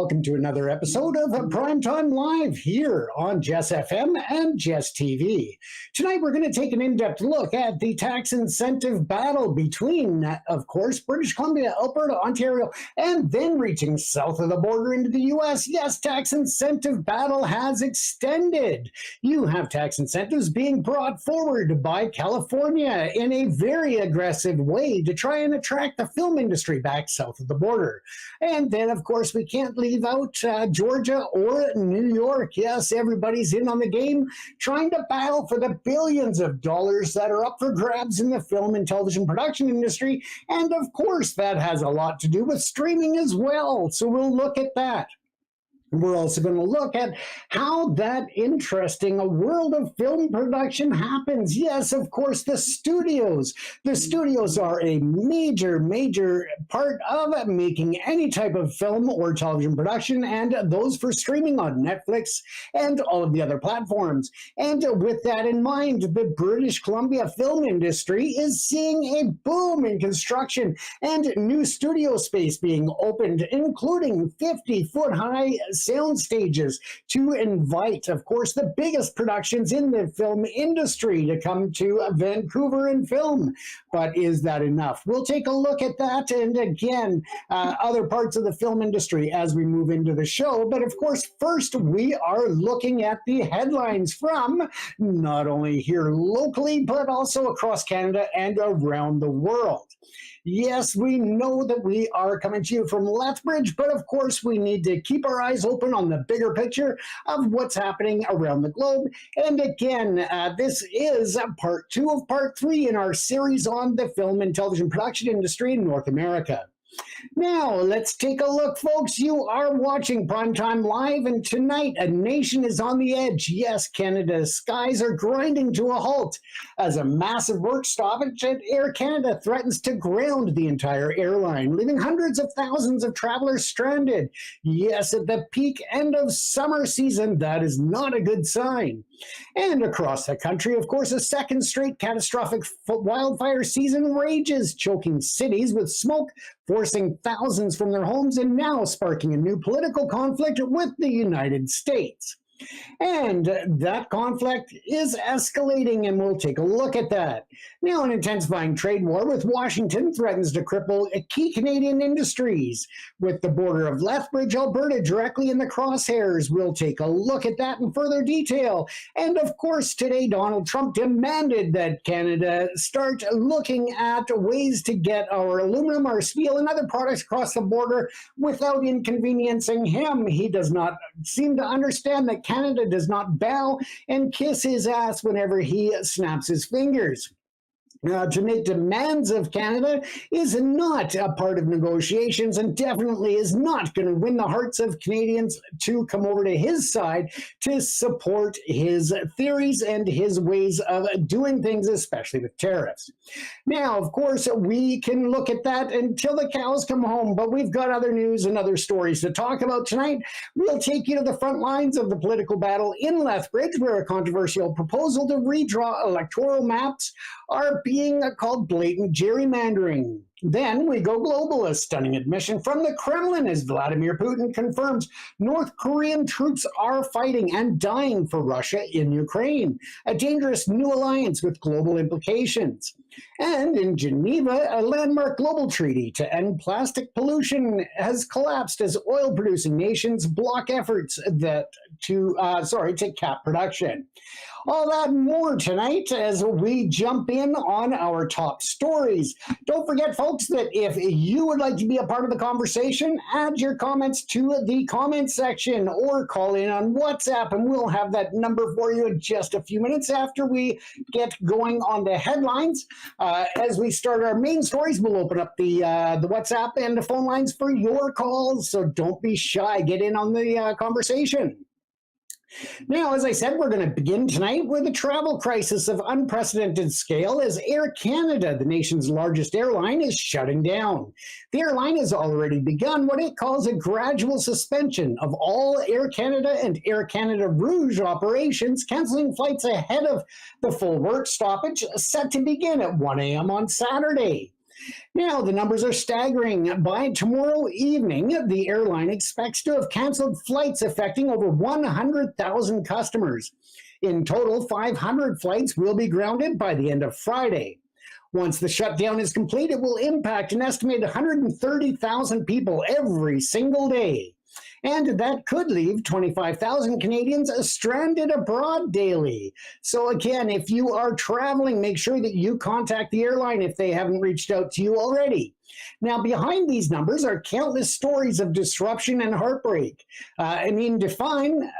welcome to another episode of Primetime Live here on Jess FM and Jess TV. Tonight we're going to take an in-depth look at the tax incentive battle between, of course, British Columbia, Alberta, Ontario, and then reaching south of the border into the U.S. Yes, tax incentive battle has extended. You have tax incentives being brought forward by California in a very aggressive way to try and attract the film industry back south of the border. And then, of course, we can't leave out Georgia or New York. Yes, everybody's in on the game, trying to battle for the billions of dollars that are up for grabs in the film and television production industry. And, of course, that has a lot to do with streaming as well. So we'll look at that. We're also going to look at how that interesting world of film production happens. Yes, of course, the studios. The studios are a major part of making any type of film or television production, and those for streaming on Netflix and all of the other platforms. And with that in mind, the British Columbia film industry is seeing a boom in construction and new studio space being opened, including 50-foot high sound stages to invite, of course, the biggest productions in the film industry to come to Vancouver and film. But is that enough? We'll take a look at that and again, other parts of the film industry as we move into the show. But of course, first we are looking at the headlines from not only here locally, but also across Canada and around the world. Yes, we know that we are coming to you from Lethbridge, but of course we need to keep our eyes open on the bigger picture of what's happening around the globe. And again, this is part 2 of part 3 in our series on the film and television production industry in North America. Now, let's take a look, folks. You are watching Primetime Live, and tonight a nation is on the edge. Yes, Canada's skies are grinding to a halt as a massive work stoppage at Air Canada threatens to ground the entire airline, leaving hundreds of thousands of travelers stranded. Yes, at the peak end of summer season, that is not a good sign. And across the country, of course, a second straight catastrophic wildfire season rages, choking cities with smoke, forcing thousands from their homes, and now sparking a new political conflict with the United States. And that conflict is escalating, and we'll take a look at that. Now, an intensifying trade war with Washington threatens to cripple key Canadian industries. With the border of Lethbridge, Alberta directly in the crosshairs, we'll take a look at that in further detail. And of course, today, Donald Trump demanded that Canada start looking at ways to get our aluminum, our steel, and other products across the border without inconveniencing him. He does not seem to understand that Canada does not bow and kiss his ass whenever he snaps his fingers. To make demands of Canada is not a part of negotiations and definitely is not going to win the hearts of Canadians to come over to his side to support his theories and his ways of doing things, especially with tariffs. Now, of course, we can look at that until the cows come home, but we've got other news and other stories to talk about tonight. We'll take you to the front lines of the political battle in Lethbridge, where a controversial proposal to redraw electoral maps are being called blatant gerrymandering. Then we go global, a stunning admission from the Kremlin as Vladimir Putin confirms North Korean troops are fighting and dying for Russia in Ukraine, a dangerous new alliance with global implications. And in Geneva, a landmark global treaty to end plastic pollution has collapsed as oil-producing nations block efforts to cap production. All that and more tonight as we jump in on our top stories. Don't forget, folks, that if you would like to be a part of the conversation, add your comments to the comment section or call in on WhatsApp, and we'll have that number for you in just a few minutes after we get going on the headlines. As we start our main stories, we'll open up the WhatsApp and the phone lines for your calls, so don't be shy. Get in on the conversation. Now, as I said, we're going to begin tonight with a travel crisis of unprecedented scale as Air Canada, the nation's largest airline, is shutting down. The airline has already begun what it calls a gradual suspension of all Air Canada and Air Canada Rouge operations, canceling flights ahead of the full work stoppage set to begin at 1 a.m. on Saturday. Now, the numbers are staggering. By tomorrow evening, the airline expects to have canceled flights affecting over 100,000 customers. In total, 500 flights will be grounded by the end of Friday. Once the shutdown is complete, it will impact an estimated 130,000 people every single day. And that could leave 25,000 Canadians stranded abroad daily. So again, if you are traveling, make sure that you contact the airline if they haven't reached out to you already. Now, behind these numbers are countless stories of disruption and heartbreak. Define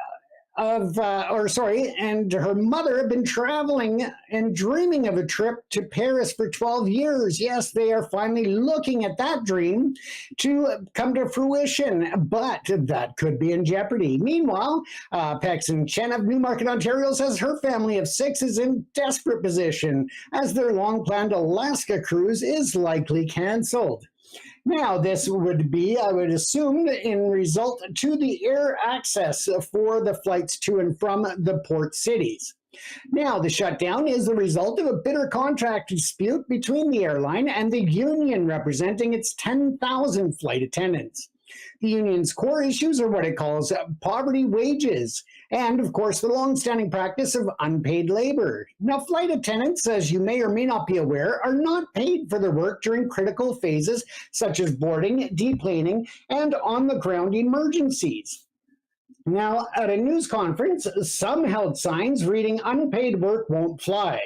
and her mother have been traveling and dreaming of a trip to Paris for 12 years. Yes, they are finally looking at that dream to come to fruition, but that could be in jeopardy. Meanwhile, Pex and Chen of Newmarket, Ontario says her family of 6 is in desperate position as their long-planned Alaska cruise is likely canceled. Now, this would be, I would assume, in result to the air access for the flights to and from the port cities. Now, the shutdown is the result of a bitter contract dispute between the airline and the union representing its 10,000 flight attendants. The union's core issues are what it calls poverty wages and, of course, the long-standing practice of unpaid labor. Now, flight attendants, as you may or may not be aware, are not paid for their work during critical phases such as boarding, deplaning, and on-the-ground emergencies. Now, at a news conference, some held signs reading "unpaid work won't fly."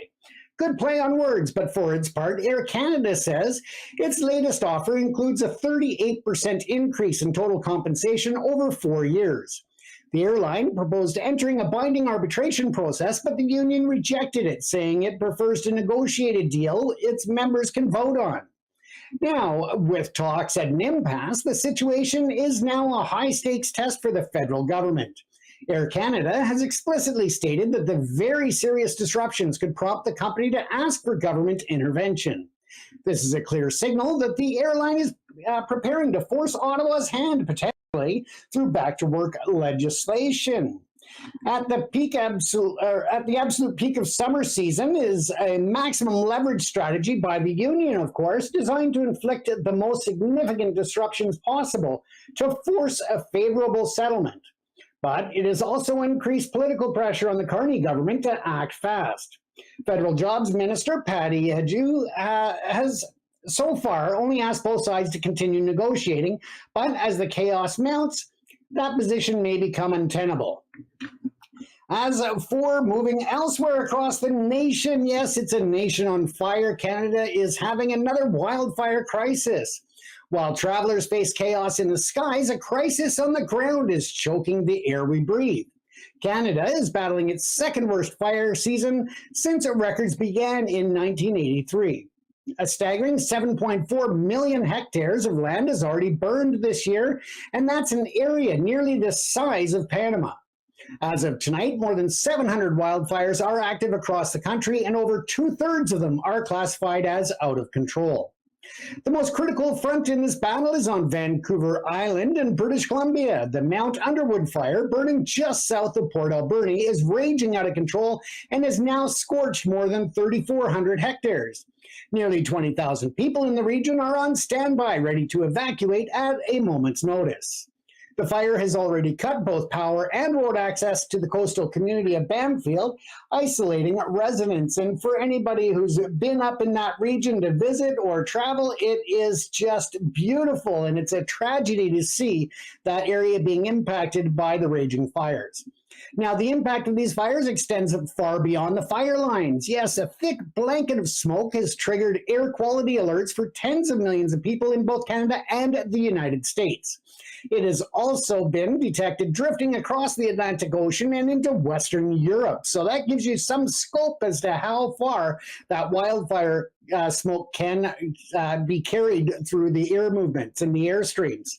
Good play on words, but for its part, Air Canada says its latest offer includes a 38% increase in total compensation over 4 years. The airline proposed entering a binding arbitration process, but the union rejected it, saying it prefers to negotiate a deal its members can vote on. Now, with talks at an impasse, the situation is now a high-stakes test for the federal government. Air Canada has explicitly stated that the very serious disruptions could prompt the company to ask for government intervention. This is a clear signal that the airline is preparing to force Ottawa's hand, potentially through back-to-work legislation. At the absolute peak of summer season is a maximum leverage strategy by the union, of course, designed to inflict the most significant disruptions possible to force a favorable settlement. But it has also increased political pressure on the Carney government to act fast. Federal Jobs Minister Patty Hajdu has so far only asked both sides to continue negotiating, but as the chaos mounts, that position may become untenable. As for moving elsewhere across the nation, yes, it's a nation on fire. Canada is having another wildfire crisis. While travelers face chaos in the skies, a crisis on the ground is choking the air we breathe. Canada is battling its second worst fire season since records began in 1983. A staggering 7.4 million hectares of land is already burned this year, and that's an area nearly the size of Panama. As of tonight, more than 700 wildfires are active across the country, and over 2/3 of them are classified as out of control. The most critical front in this battle is on Vancouver Island in British Columbia. The Mount Underwood fire, burning just south of Port Alberni, is raging out of control and has now scorched more than 3,400 hectares. Nearly 20,000 people in the region are on standby, ready to evacuate at a moment's notice. The fire has already cut both power and road access to the coastal community of Bamfield, isolating residents. And for anybody who's been up in that region to visit or travel, it is just beautiful. And it's a tragedy to see that area being impacted by the raging fires. Now, the impact of these fires extends far beyond the fire lines. Yes, a thick blanket of smoke has triggered air quality alerts for tens of millions of people in both Canada and the United States. It has also been detected drifting across the Atlantic Ocean and into Western Europe. So that gives you some scope as to how far that wildfire smoke can be carried through the air movements and the airstreams.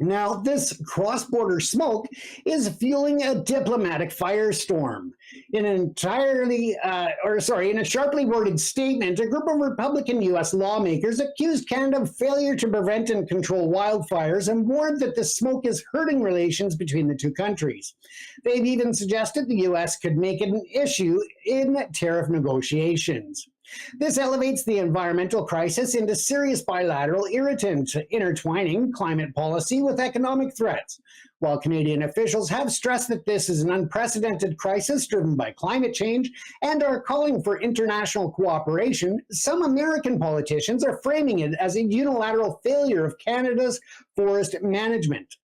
Now, this cross-border smoke is fueling a diplomatic firestorm. In a sharply worded statement, a group of Republican U.S. lawmakers accused Canada of failure to prevent and control wildfires and warned that the smoke is hurting relations between the two countries. They've even suggested the U.S. could make it an issue in tariff negotiations. This elevates the environmental crisis into serious bilateral irritant, intertwining climate policy with economic threats. While Canadian officials have stressed that this is an unprecedented crisis driven by climate change and are calling for international cooperation, some American politicians are framing it as a unilateral failure of Canada's forest management.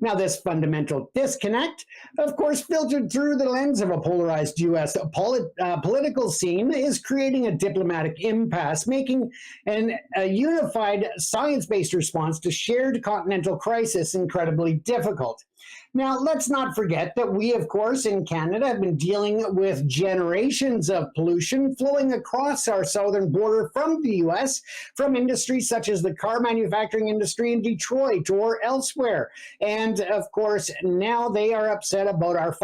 Now, this fundamental disconnect, of course, filtered through the lens of a polarized U.S. Political scene, is creating a diplomatic impasse, making a unified science-based response to shared continental crisis incredibly difficult. Now, let's not forget that we, of course, in Canada have been dealing with generations of pollution flowing across our southern border from the U.S., from industries such as the car manufacturing industry in Detroit or elsewhere. And, of course, now they are upset about our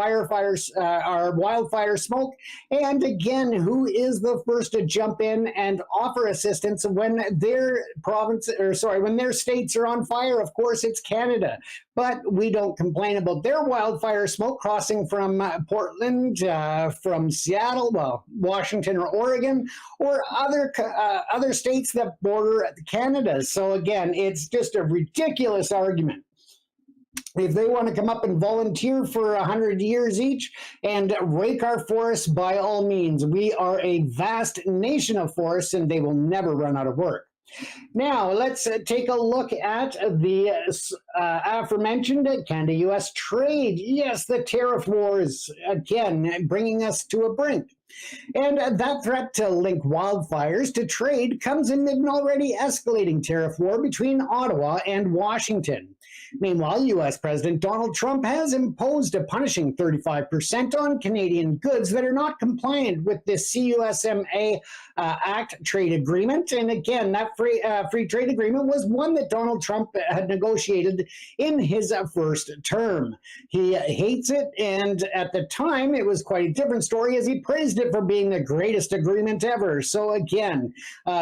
our wildfire smoke. And again, who is the first to jump in and offer assistance when their when their states are on fire? Of course, it's Canada. But we don't complain about their wildfire smoke crossing from Portland, from Seattle, well, Washington or Oregon, or other states that border Canada. So again, it's just a ridiculous argument. If they want to come up and volunteer for 100 years each and rake our forests, by all means. We are a vast nation of forests, and they will never run out of work. Now, let's take a look at the aforementioned Canada-U.S. trade. Yes, the tariff wars, again, bringing us to a brink. And that threat to link wildfires to trade comes amid an already escalating tariff war between Ottawa and Washington. Meanwhile, U.S. President Donald Trump has imposed a punishing 35% on Canadian goods that are not compliant with the CUSMA Act trade agreement. And again, that free trade agreement was one that Donald Trump had negotiated in his first term. He hates it, and at the time, it was quite a different story as he praised it for being the greatest agreement ever. So again,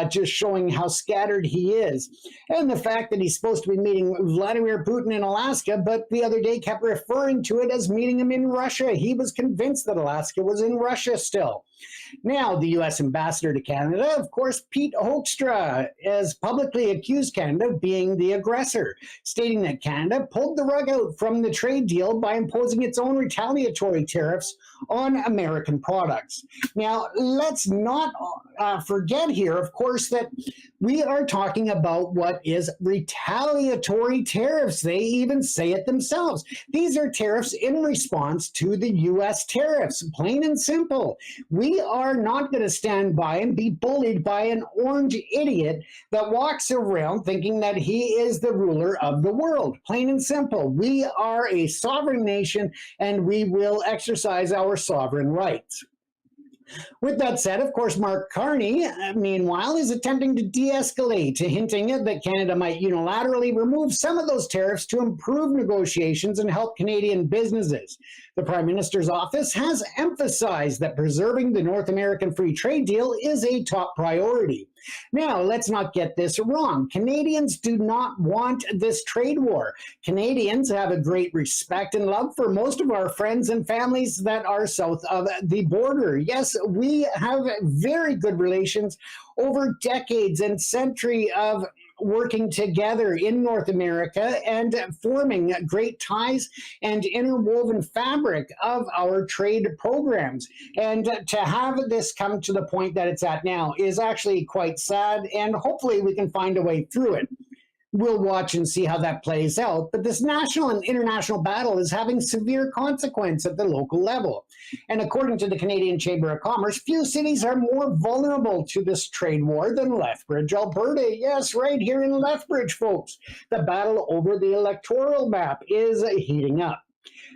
just showing how scattered he is. And the fact that he's supposed to be meeting Vladimir Putin in Alaska, but the other day kept referring to it as meeting him in Russia. He was convinced that Alaska was in Russia still. Now, the U.S. ambassador to Canada, of course, Pete Hoekstra, has publicly accused Canada of being the aggressor, stating that Canada pulled the rug out from the trade deal by imposing its own retaliatory tariffs on American products. Now, let's not forget here, of course, that we are talking about what is retaliatory tariffs. They even say it themselves. These are tariffs in response to the U.S. tariffs, plain and simple. We are not going to stand by and be bullied by an orange idiot that walks around thinking that he is the ruler of the world, plain and simple. We are a sovereign nation, and we will exercise our sovereign rights. With that said, of course, Mark Carney, meanwhile, is attempting to de-escalate, hinting that Canada might unilaterally remove some of those tariffs to improve negotiations and help Canadian businesses. The Prime Minister's office has emphasized that preserving the North American Free Trade Deal is a top priority. Now, let's not get this wrong. Canadians do not want this trade war. Canadians have a great respect and love for most of our friends and families that are south of the border. Yes, we have very good relations over decades and century of working together in North America and forming great ties and interwoven fabric of our trade programs. And to have this come to the point that it's at now is actually quite sad, and hopefully we can find a way through it. We'll watch and see how that plays out, but this national and international battle is having severe consequence at the local level. And according to the Canadian Chamber of Commerce, few cities are more vulnerable to this trade war than Lethbridge, Alberta. Yes, right here in Lethbridge, folks. The battle over the electoral map is heating up.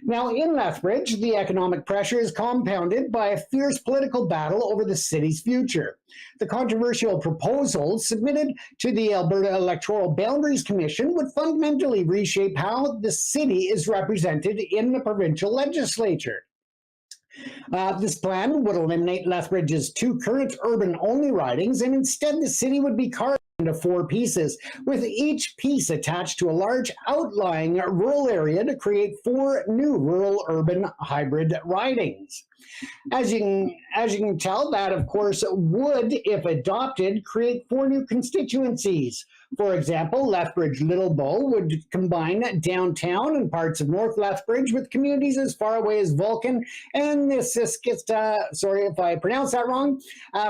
Now, in Lethbridge, the economic pressure is compounded by a fierce political battle over the city's future. The controversial proposal submitted to the Alberta Electoral Boundaries Commission would fundamentally reshape how the city is represented in the provincial legislature. This plan would eliminate Lethbridge's two current urban-only ridings, and instead the city would be carved into 4 pieces, with each piece attached to a large outlying rural area to create 4 new rural-urban hybrid ridings. As you can tell, that of course would, if adopted, create 4 new constituencies. For example, Lethbridge Little Bow would combine downtown and parts of North Lethbridge with communities as far away as Vulcan and the Siskiyou, sorry if I pronounce that wrong,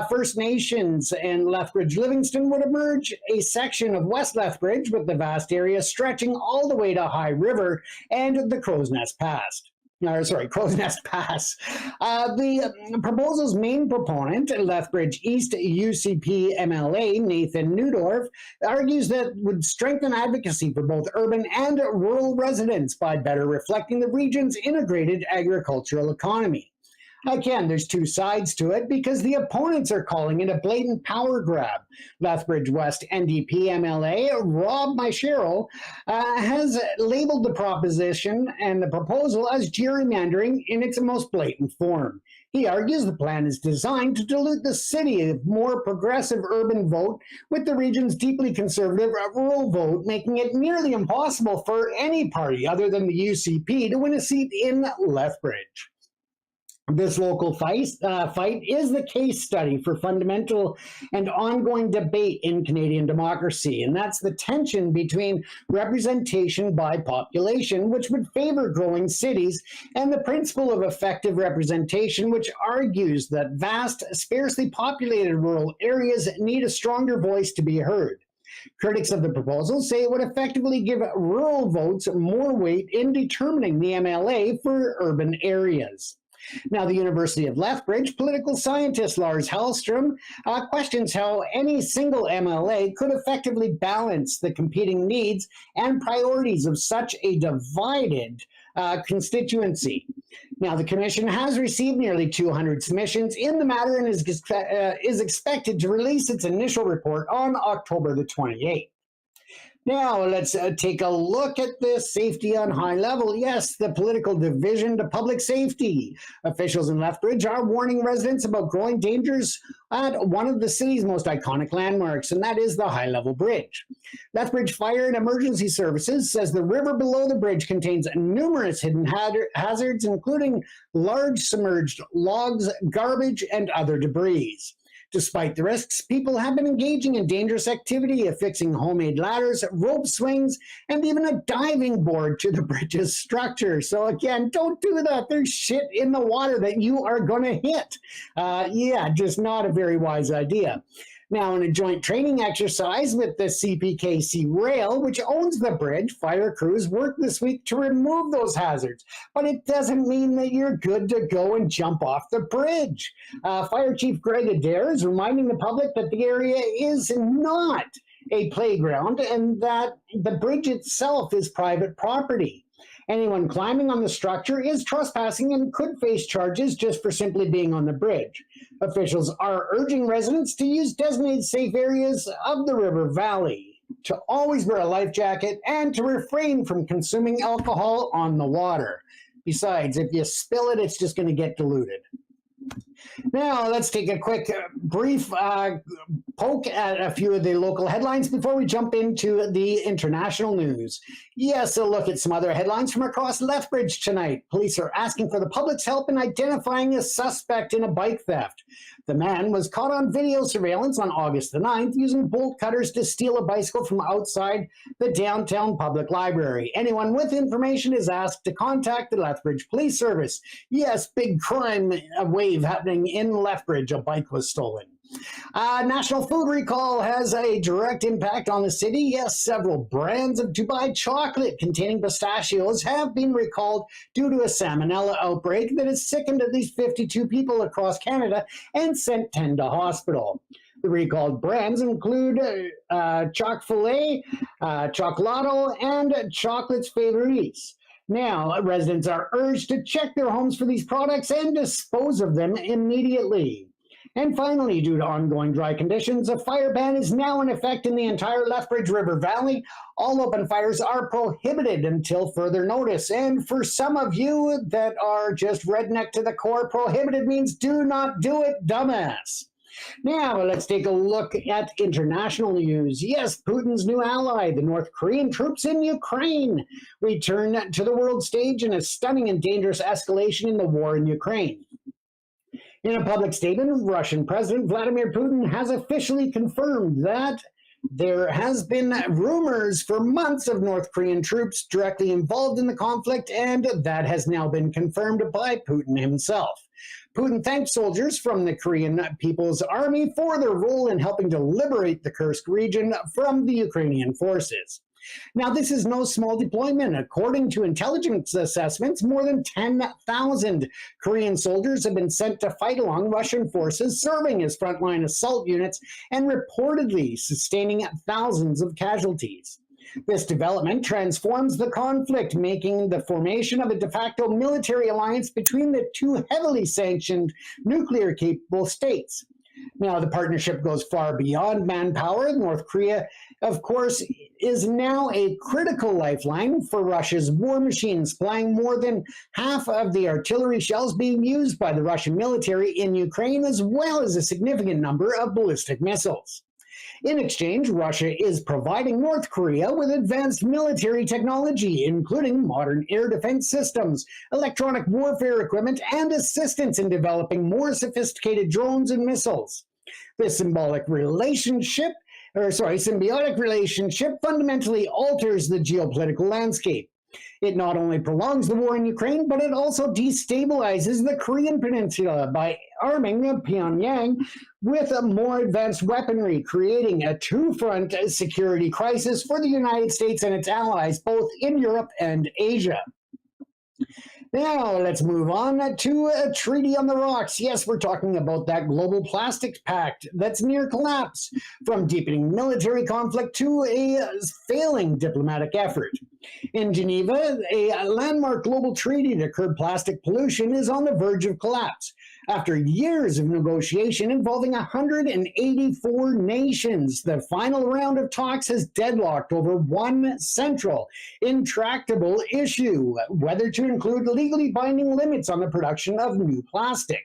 First Nations, and Lethbridge Livingston would emerge a section of West Lethbridge with the vast area stretching all the way to High River and the Crow's Nest Pass. The proposal's main proponent, Lethbridge East UCP MLA Nathan Newdorf, argues that would strengthen advocacy for both urban and rural residents by better reflecting the region's integrated agricultural economy. Again, there's 2 sides to it because the opponents are calling it a blatant power grab. Lethbridge West NDP MLA Rob Myshero has labeled the proposition and the proposal as gerrymandering in its most blatant form. He argues the plan is designed to dilute the city's more progressive urban vote with the region's deeply conservative rural vote, making it nearly impossible for any party other than the UCP to win a seat in Lethbridge. This local fight is the case study for fundamental and ongoing debate in Canadian democracy, and that's the tension between representation by population, which would favor growing cities, and the principle of effective representation, which argues that vast, sparsely populated rural areas need a stronger voice to be heard. Critics of the proposal say it would effectively give rural votes more weight in determining the MLA for urban areas. Now, the University of Lethbridge political scientist Lars Hellstrom questions how any single MLA could effectively balance the competing needs and priorities of such a divided constituency. Now, the Commission has received nearly 200 submissions in the matter and is expected to release its initial report on October the 28th. Now, let's take a look at this safety on high level. Yes, the political division to public safety. Officials in Lethbridge are warning residents about growing dangers at one of the city's most iconic landmarks, and that is the High Level Bridge. Lethbridge Fire and Emergency Services says the river below the bridge contains numerous hidden hazards, including large submerged logs, garbage, and other debris. Despite the risks, people have been engaging in dangerous activity, affixing homemade ladders, rope swings, and even a diving board to the bridge's structure. So again, don't do that. There's shit in the water that you are going to hit. Yeah, just not a very wise idea. Now, in a joint training exercise with the CPKC Rail, which owns the bridge, fire crews worked this week to remove those hazards. But it doesn't mean that you're good to go and jump off the bridge. Fire Chief Greg Adair is reminding the public that the area is not a playground and that the bridge itself is private property. Anyone climbing on the structure is trespassing and could face charges just for simply being on the bridge. Officials are urging residents to use designated safe areas of the river valley, to always wear a life jacket, and to refrain from consuming alcohol on the water. Besides, if you spill it, it's just going to get diluted. Now, let's take a quick, brief poke at a few of the local headlines before we jump into the international news. Yes, a look at some other headlines from across Lethbridge tonight. Police are asking for the public's help in identifying a suspect in a bike theft. The man was caught on video surveillance on August the 9th using bolt cutters to steal a bicycle from outside the downtown public library. Anyone with information is asked to contact the Lethbridge Police Service. Yes, big crime wave happening in Lethbridge. A bike was stolen. National food recall has a direct impact on the city. Yes, several brands of Dubai chocolate containing pistachios have been recalled due to a salmonella outbreak that has sickened at least 52 people across Canada and sent 10 to hospital. The recalled brands include Choc-Filet, Chocolato, and Chocolates Favorites. Now, residents are urged to check their homes for these products and dispose of them immediately. And finally, due to ongoing dry conditions, a fire ban is now in effect in the entire Lethbridge River Valley. All open fires are prohibited until further notice. And for some of you that are just redneck to the core, prohibited means do not do it, dumbass. Now, let's take a look at international news. Yes, Putin's new ally, the North Korean troops in Ukraine, return to the world stage in a stunning and dangerous escalation in the war in Ukraine. In a public statement, Russian President Vladimir Putin has officially confirmed that there has been rumors for months of North Korean troops directly involved in the conflict, and that has now been confirmed by Putin himself. Putin thanked soldiers from the Korean People's Army for their role in helping to liberate the Kursk region from the Ukrainian forces. Now, this is no small deployment. According to intelligence assessments, more than 10,000 Korean soldiers have been sent to fight along Russian forces, serving as frontline assault units and reportedly sustaining thousands of casualties. This development transforms the conflict, making the formation of a de facto military alliance between the two heavily sanctioned nuclear-capable states. Now, the partnership goes far beyond manpower. North Korea, of course, is now a critical lifeline for Russia's war machine, supplying more than half of the artillery shells being used by the Russian military in Ukraine, as well as a significant number of ballistic missiles. In exchange, Russia is providing North Korea with advanced military technology, including modern air defense systems, electronic warfare equipment, and assistance in developing more sophisticated drones and missiles. This symbiotic relationship fundamentally alters the geopolitical landscape. It not only prolongs the war in Ukraine, but it also destabilizes the Korean Peninsula by arming Pyongyang with a more advanced weaponry, creating a two-front security crisis for the United States and its allies, both in Europe and Asia. Now, let's move on to a treaty on the rocks. Yes, we're talking about that global plastics pact that's near collapse, from deepening military conflict to a failing diplomatic effort. In Geneva, a landmark global treaty to curb plastic pollution is on the verge of collapse. After years of negotiation involving 184 nations, the final round of talks has deadlocked over one central, intractable issue: whether to include legally binding limits on the production of new plastic.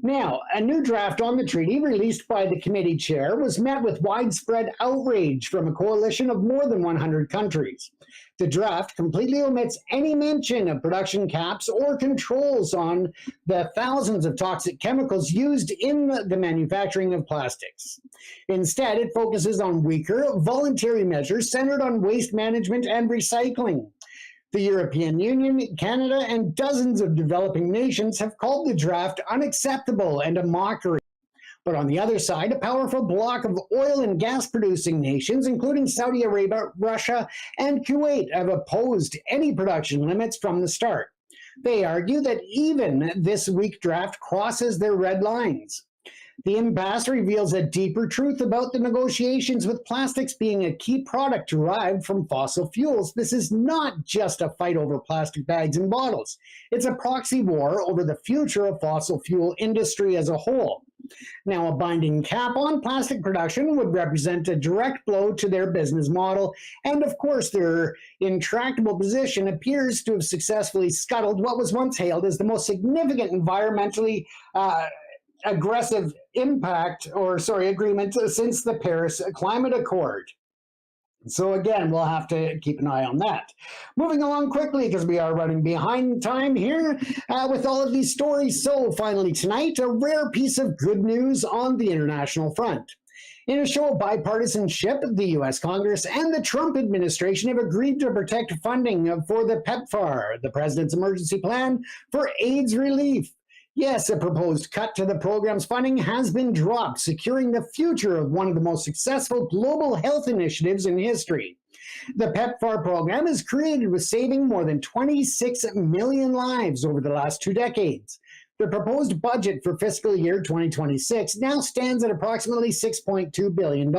Now, a new draft on the treaty released by the committee chair was met with widespread outrage from a coalition of more than 100 countries. The draft completely omits any mention of production caps or controls on the thousands of toxic chemicals used in the manufacturing of plastics. Instead, it focuses on weaker, voluntary measures centered on waste management and recycling. The European Union, Canada, and dozens of developing nations have called the draft unacceptable and a mockery. But on the other side, a powerful bloc of oil and gas producing nations, including Saudi Arabia, Russia, and Kuwait, have opposed any production limits from the start. They argue that even this weak draft crosses their red lines. The impasse reveals a deeper truth about the negotiations, with plastics being a key product derived from fossil fuels. This is not just a fight over plastic bags and bottles. It's a proxy war over the future of fossil fuel industry as a whole. Now, a binding cap on plastic production would represent a direct blow to their business model, and of course their intractable position appears to have successfully scuttled what was once hailed as the most significant environmentally aggressive agreement since the Paris Climate Accord. So again, we'll have to keep an eye on that. Moving along quickly, because we are running behind time here with all of these stories. So finally tonight, a rare piece of good news on the international front. In a show of bipartisanship, the U.S. Congress and the Trump administration have agreed to protect funding for the PEPFAR, the President's Emergency Plan for AIDS Relief. Yes, a proposed cut to the program's funding has been dropped, securing the future of one of the most successful global health initiatives in history. The PEPFAR program is created with saving more than 26 million lives over the last 2 decades. The proposed budget for fiscal year 2026 now stands at approximately $6.2 billion.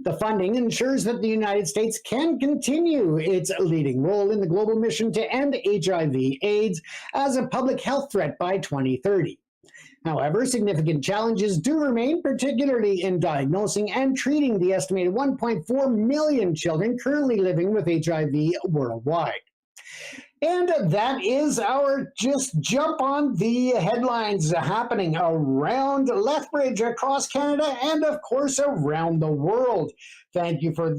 The funding ensures that the United States can continue its leading role in the global mission to end HIV/AIDS as a public health threat by 2030. However, significant challenges do remain, particularly in diagnosing and treating the estimated 1.4 million children currently living with HIV worldwide. And that is our just jump on the headlines happening around Lethbridge, across Canada, and of course around the world. Thank you for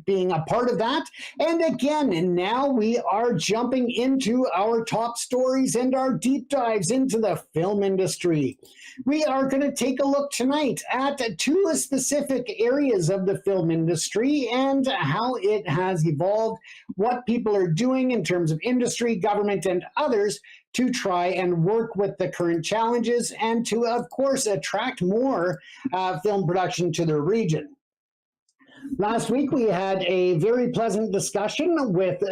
being a part of that. And again, and now we are jumping into our top stories and our deep dives into the film industry. We are going to take a look tonight at two specific areas of the film industry and how it has evolved, what people are doing in terms of industry, government, and others to try and work with the current challenges and to, of course, attract more film production to their region. Last week, we had a very pleasant discussion with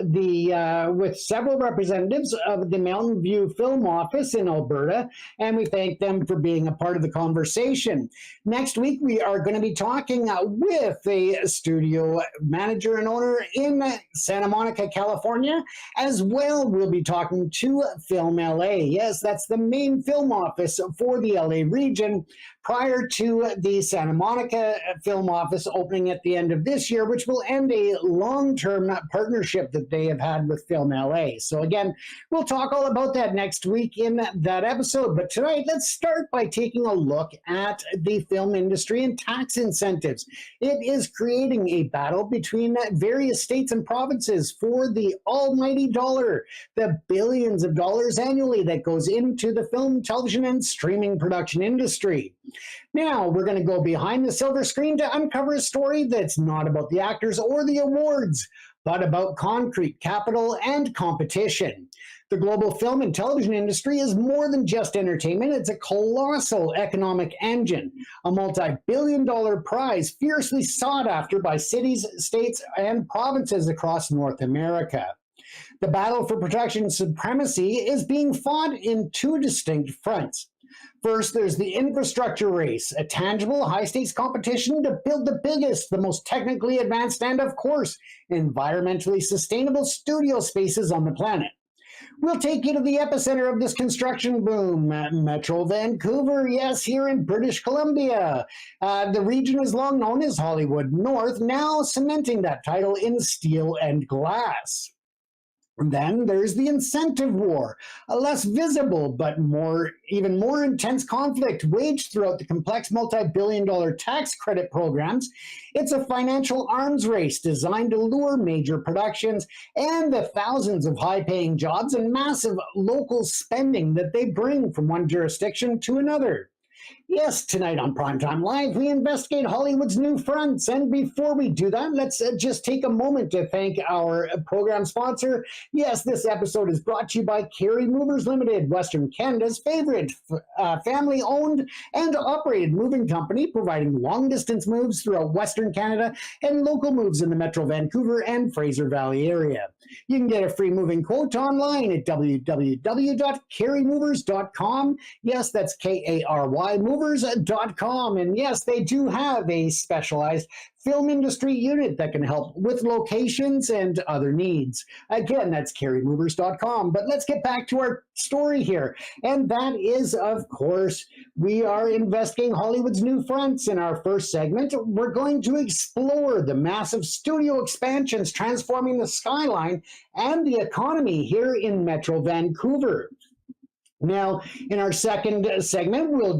several representatives of the Mountain View Film Office in Alberta, and we thank them for being a part of the conversation. Next week, we are going to be talking with a studio manager and owner in Santa Monica, California. As well, we'll be talking to Film LA. Yes, that's the main film office for the LA region, prior to the Santa Monica film office opening at the end of this year, which will end a long-term partnership that they have had with Film LA. So again, we'll talk all about that next week in that episode. But tonight, let's start by taking a look at the film industry and tax incentives. It is creating a battle between various states and provinces for the almighty dollar, the billions of dollars annually that goes into the film, television, and streaming production industry. Now, we're going to go behind the silver screen to uncover a story that's not about the actors or the awards, but about concrete capital and competition. The global film and television industry is more than just entertainment. It's a colossal economic engine, a multi-billion-dollar prize fiercely sought after by cities, states, and provinces across North America. The battle for production supremacy is being fought in two distinct fronts. First, there's the infrastructure race, a tangible, high-stakes competition to build the biggest, the most technically advanced, and, of course, environmentally sustainable studio spaces on the planet. We'll take you to the epicenter of this construction boom, Metro Vancouver, yes, here in British Columbia. The region is long known as Hollywood North, now cementing that title in steel and glass. And then there's the incentive war, a less visible but even more intense conflict waged throughout the complex multi-billion-dollar tax credit programs. It's a financial arms race designed to lure major productions and the thousands of high-paying jobs and massive local spending that they bring from one jurisdiction to another. Yes, tonight on Primetime Live, we investigate Hollywood's new fronts. And before we do that, let's just take a moment to thank our program sponsor. Yes, this episode is brought to you by Carey Movers Limited, Western Canada's favorite family-owned and operated moving company, providing long-distance moves throughout Western Canada and local moves in the Metro Vancouver and Fraser Valley area. You can get a free moving quote online at www.careymovers.com. Yes, that's K-A-R-Y movers.com. And yes, they do have a specialized film industry unit that can help with locations and other needs. Again, that's careymovers.com. But let's get back to our story here. And that is, of course, we are investigating Hollywood's new fronts. In our first segment, we're going to explore the massive studio expansions transforming the skyline and the economy here in Metro Vancouver. Now, in our second segment, we'll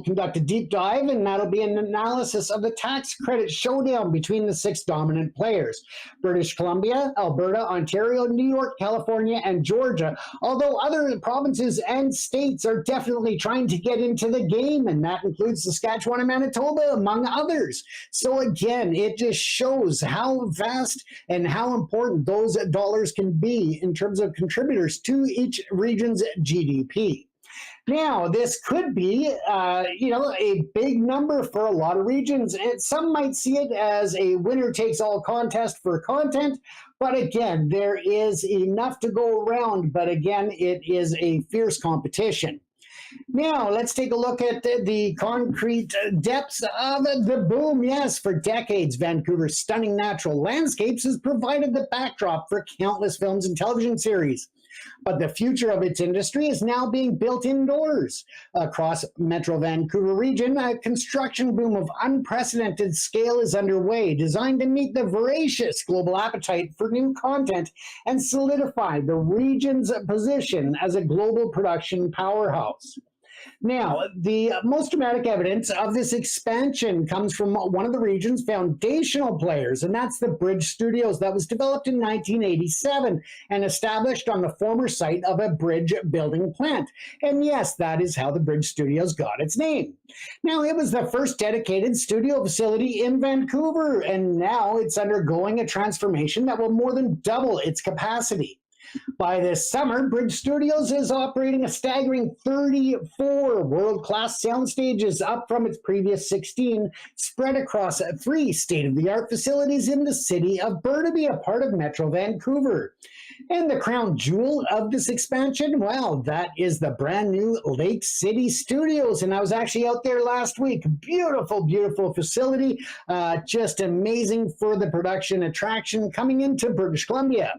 conduct a deep dive, and that'll be an analysis of the tax credit showdown between the six dominant players: British Columbia, Alberta, Ontario, New York, California, and Georgia. Although other provinces and states are definitely trying to get into the game, and that includes Saskatchewan and Manitoba, among others. So again, it just shows how vast and how important those dollars can be in terms of contributors to each region's GDP. Now, this could be, a big number for a lot of regions. And some might see it as a winner-takes-all contest for content. But again, there is enough to go around. But again, it is a fierce competition. Now, let's take a look at the concrete depths of the boom. Yes, for decades, Vancouver's stunning natural landscapes has provided the backdrop for countless films and television series. But the future of its industry is now being built indoors. Across Metro Vancouver region, a construction boom of unprecedented scale is underway, designed to meet the voracious global appetite for new content and solidify the region's position as a global production powerhouse. Now, the most dramatic evidence of this expansion comes from one of the region's foundational players, and that's the Bridge Studios that was developed in 1987 and established on the former site of a bridge building plant. And yes, that is how the Bridge Studios got its name. Now, it was the first dedicated studio facility in Vancouver, and now it's undergoing a transformation that will more than double its capacity. By this summer, Bridge Studios is operating a staggering 34 world-class sound stages, up from its previous 16, spread across 3 state-of-the-art facilities in the city of Burnaby, a part of Metro Vancouver. And the crown jewel of this expansion, well, that is the brand new Lake City Studios. And I was actually out there last week. Beautiful, beautiful facility. Just amazing for the production attraction coming into British Columbia.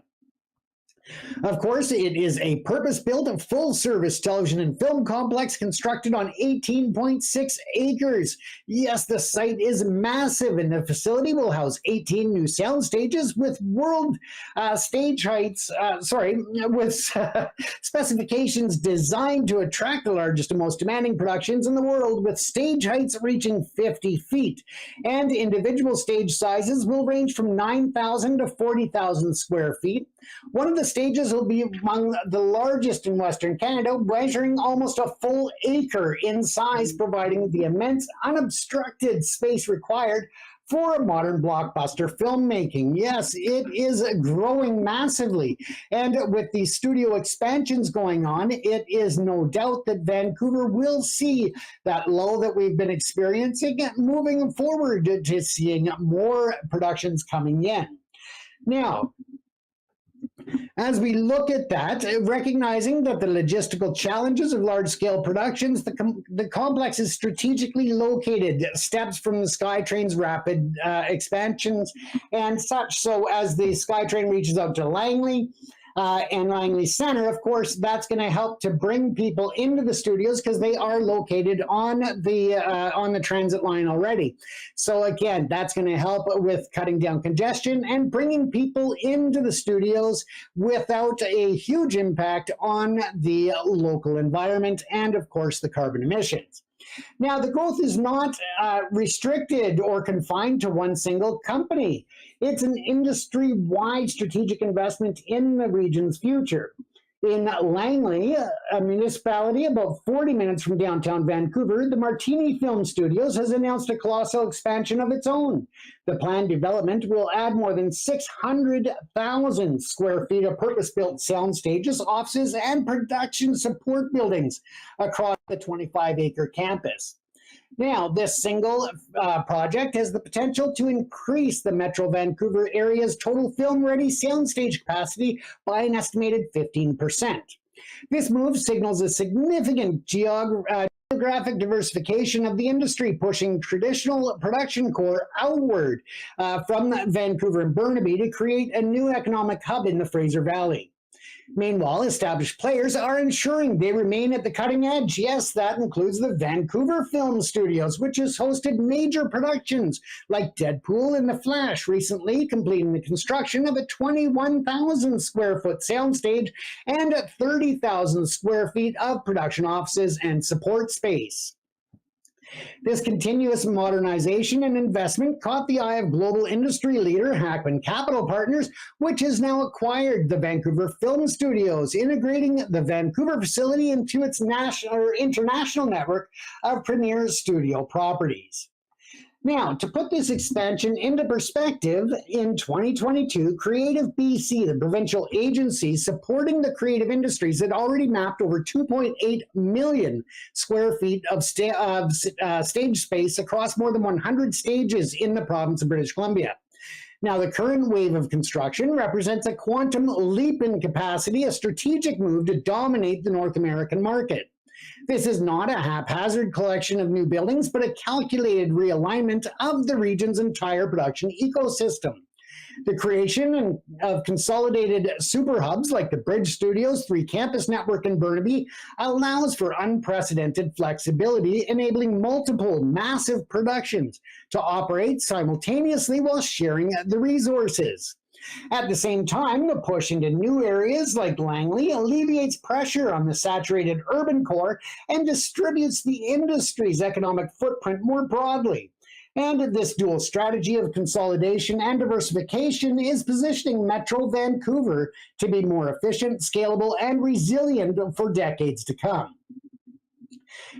Of course, it is a purpose-built, full-service television and film complex constructed on 18.6 acres. Yes, the site is massive, and the facility will house 18 new sound stages with specifications designed to attract the largest and most demanding productions in the world, with stage heights reaching 50 feet. And individual stage sizes will range from 9,000 to 40,000 square feet. One of the stages will be among the largest in Western Canada, measuring almost a full acre in size, providing the immense unobstructed space required for a modern blockbuster filmmaking. Yes, it is growing massively. And with the studio expansions going on, it is no doubt that Vancouver will see that lull that we've been experiencing, moving forward to seeing more productions coming in. Now, as we look at that, recognizing that the logistical challenges of large-scale productions, the complex is strategically located steps from the SkyTrain's rapid expansions and such. So as the SkyTrain reaches out to Langley, and Langley Center, of course, that's going to help to bring people into the studios because they are located on the transit line already. So again, that's going to help with cutting down congestion and bringing people into the studios without a huge impact on the local environment and, of course, the carbon emissions. Now, the growth is not restricted or confined to one single company. It's an industry-wide strategic investment in the region's future. In Langley, a municipality about 40 minutes from downtown Vancouver, the Martini Film Studios has announced a colossal expansion of its own. The planned development will add more than 600,000 square feet of purpose-built sound stages, offices, and production support buildings across the 25-acre campus. Now, this single project has the potential to increase the Metro Vancouver area's total film-ready soundstage capacity by an estimated 15%. This move signals a significant geographic diversification of the industry, pushing traditional production core outward from Vancouver and Burnaby to create a new economic hub in the Fraser Valley. Meanwhile, established players are ensuring they remain at the cutting edge. Yes, that includes the Vancouver Film Studios, which has hosted major productions like Deadpool and The Flash, recently completing the construction of a 21,000 square foot soundstage and 30,000 square feet of production offices and support space. This continuous modernization and investment caught the eye of global industry leader Hackman Capital Partners, which has now acquired the Vancouver Film Studios, integrating the Vancouver facility into its international network of premier studio properties. Now, to put this expansion into perspective, in 2022, Creative BC, the provincial agency supporting the creative industries, had already mapped over 2.8 million square feet of stage space across more than 100 stages in the province of British Columbia. Now, the current wave of construction represents a quantum leap in capacity, a strategic move to dominate the North American market. This is not a haphazard collection of new buildings, but a calculated realignment of the region's entire production ecosystem. The creation of consolidated super hubs like the Bridge Studios 3-campus network in Burnaby allows for unprecedented flexibility, enabling multiple massive productions to operate simultaneously while sharing the resources. At the same time, the push into new areas like Langley alleviates pressure on the saturated urban core and distributes the industry's economic footprint more broadly. And this dual strategy of consolidation and diversification is positioning Metro Vancouver to be more efficient, scalable, and resilient for decades to come.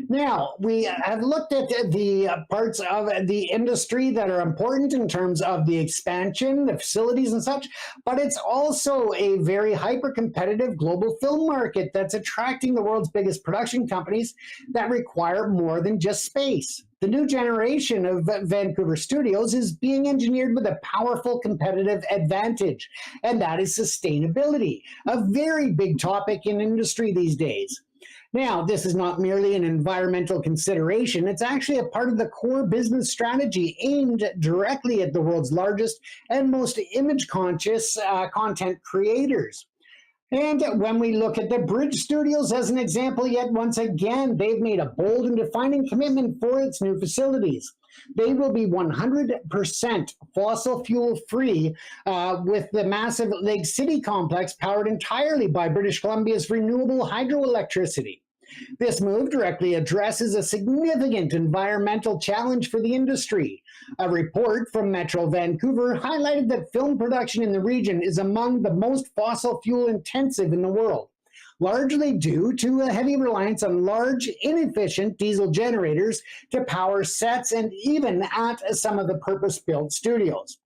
Now, we have looked at the parts of the industry that are important in terms of the expansion, the facilities and such, but it's also a very hyper-competitive global film market that's attracting the world's biggest production companies that require more than just space. The new generation of Vancouver studios is being engineered with a powerful competitive advantage, and that is sustainability, a very big topic in industry these days. Now, this is not merely an environmental consideration, it's actually a part of the core business strategy aimed directly at the world's largest and most image-conscious content creators. And when we look at the Bridge Studios as an example, yet once again, they've made a bold and defining commitment for its new facilities. They will be 100% fossil fuel free with the massive Lake City complex powered entirely by British Columbia's renewable hydroelectricity. This move directly addresses a significant environmental challenge for the industry. A report from Metro Vancouver highlighted that film production in the region is among the most fossil fuel intensive in the world, largely due to a heavy reliance on large, inefficient diesel generators to power sets and even at some of the purpose-built studios.